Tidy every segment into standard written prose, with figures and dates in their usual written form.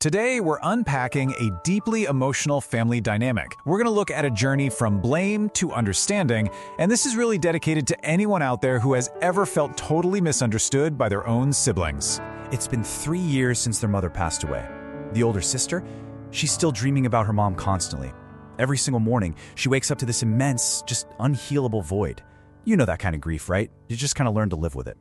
Today, we're unpacking a deeply emotional family dynamic. We're going to look at a journey from blame to understanding, and this is really dedicated to anyone out there who has ever felt totally misunderstood by their own siblings. It's been 3 years since their mother passed away. The older sister, she's still dreaming about her mom constantly. Every single morning, she wakes up to this immense, just unhealable void. You know that kind of grief, right? You just kind of learn to live with it.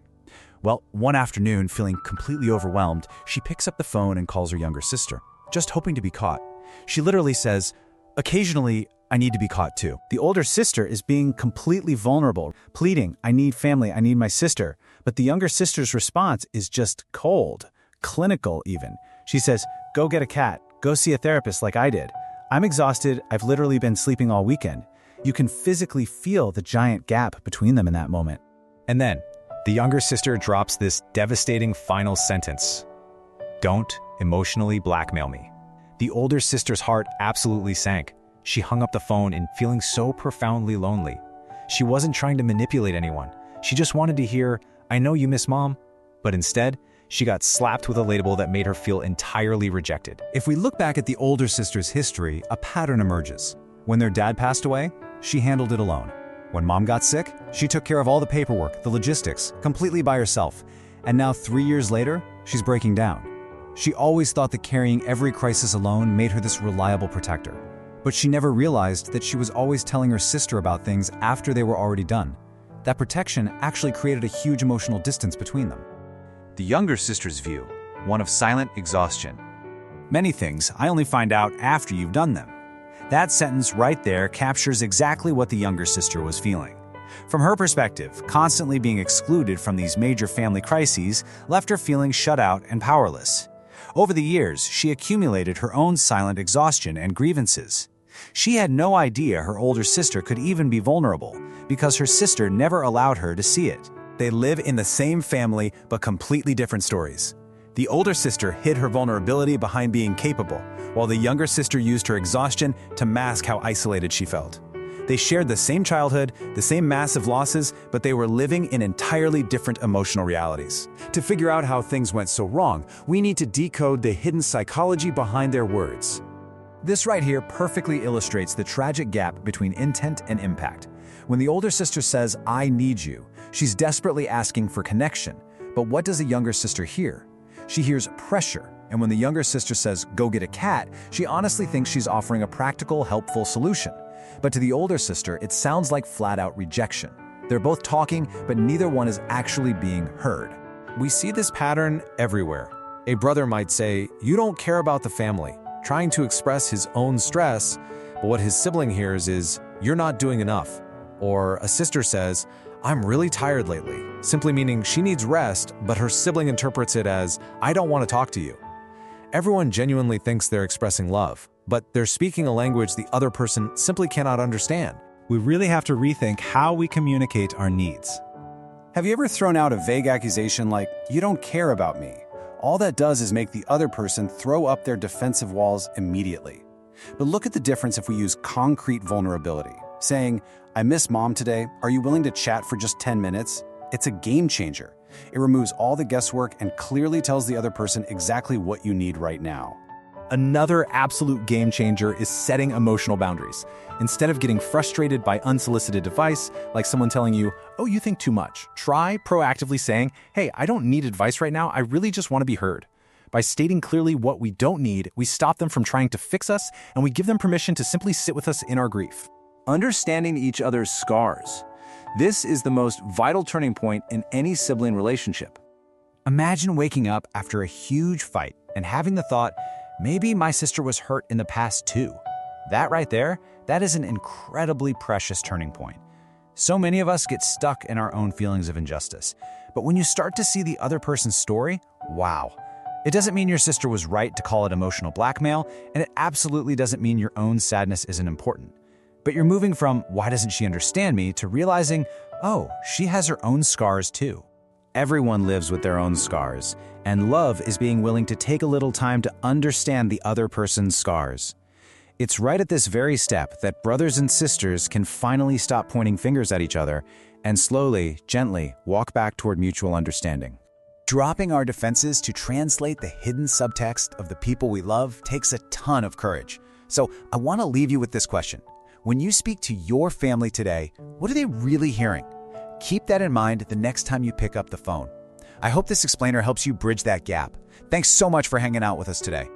Well, one afternoon, feeling completely overwhelmed, she picks up the phone and calls her younger sister, just hoping to be caught. She literally says, "Occasionally, I need to be caught too." The older sister is being completely vulnerable, pleading, "I need family, I need my sister." But the younger sister's response is just cold, clinical even. She says, "Go get a cat, go see a therapist like I did. I'm exhausted, I've literally been sleeping all weekend." You can physically feel the giant gap between them in that moment. And then, the younger sister drops this devastating final sentence: "Don't emotionally blackmail me." The older sister's heart absolutely sank. She hung up the phone in feeling so profoundly lonely. She wasn't trying to manipulate anyone. She just wanted to hear, "I know you miss mom." But instead, she got slapped with a label that made her feel entirely rejected. If we look back at the older sister's history, a pattern emerges. When their dad passed away, she handled it alone. When mom got sick, she took care of all the paperwork, the logistics, completely by herself. And now 3 years later, she's breaking down. She always thought that carrying every crisis alone made her this reliable protector. But she never realized that she was always telling her sister about things after they were already done. That protection actually created a huge emotional distance between them. The younger sister's view, one of silent exhaustion. Many things I only find out after you've done them. That sentence right there captures exactly what the younger sister was feeling. From her perspective, constantly being excluded from these major family crises left her feeling shut out and powerless. Over the years, she accumulated her own silent exhaustion and grievances. She had no idea her older sister could even be vulnerable, because her sister never allowed her to see it. They live in the same family, but completely different stories. The older sister hid her vulnerability behind being capable, while the younger sister used her exhaustion to mask how isolated she felt. They shared the same childhood, the same massive losses, but they were living in entirely different emotional realities. To figure out how things went so wrong, we need to decode the hidden psychology behind their words. This right here perfectly illustrates the tragic gap between intent and impact. When the older sister says, "I need you," she's desperately asking for connection. But what does the younger sister hear? She hears pressure, and when the younger sister says, "Go get a cat," she honestly thinks she's offering a practical, helpful solution. But to the older sister, it sounds like flat-out rejection. They're both talking, but neither one is actually being heard. We see this pattern everywhere. A brother might say, "You don't care about the family," trying to express his own stress, but what his sibling hears is, "You're not doing enough." Or a sister says, "I'm really tired lately," simply meaning she needs rest, but her sibling interprets it as, "I don't want to talk to you." Everyone genuinely thinks they're expressing love, but they're speaking a language the other person simply cannot understand. We really have to rethink how we communicate our needs. Have you ever thrown out a vague accusation like, "You don't care about me"? All that does is make the other person throw up their defensive walls immediately. But look at the difference if we use concrete vulnerability. Saying, "I miss mom today, are you willing to chat for just 10 minutes? It's a game changer. It removes all the guesswork and clearly tells the other person exactly what you need right now. Another absolute game changer is setting emotional boundaries. Instead of getting frustrated by unsolicited advice, like someone telling you, "Oh, you think too much," try proactively saying, "Hey, I don't need advice right now, I really just want to be heard." By stating clearly what we don't need, we stop them from trying to fix us, and we give them permission to simply sit with us in our grief. Understanding each other's scars. This is the most vital turning point in any sibling relationship. Imagine waking up after a huge fight and having the thought, "Maybe my sister was hurt in the past too." That right there, that is an incredibly precious turning point. So many of us get stuck in our own feelings of injustice. But when you start to see the other person's story, wow. It doesn't mean your sister was right to call it emotional blackmail, and it absolutely doesn't mean your own sadness isn't important. But you're moving from, "Why doesn't she understand me?" to realizing, oh, she has her own scars too. Everyone lives with their own scars, and love is being willing to take a little time to understand the other person's scars. It's right at this very step that brothers and sisters can finally stop pointing fingers at each other and slowly, gently walk back toward mutual understanding. Dropping our defenses to translate the hidden subtext of the people we love takes a ton of courage. So I want to leave you with this question. When you speak to your family today, what are they really hearing? Keep that in mind the next time you pick up the phone. I hope this explainer helps you bridge that gap. Thanks so much for hanging out with us today.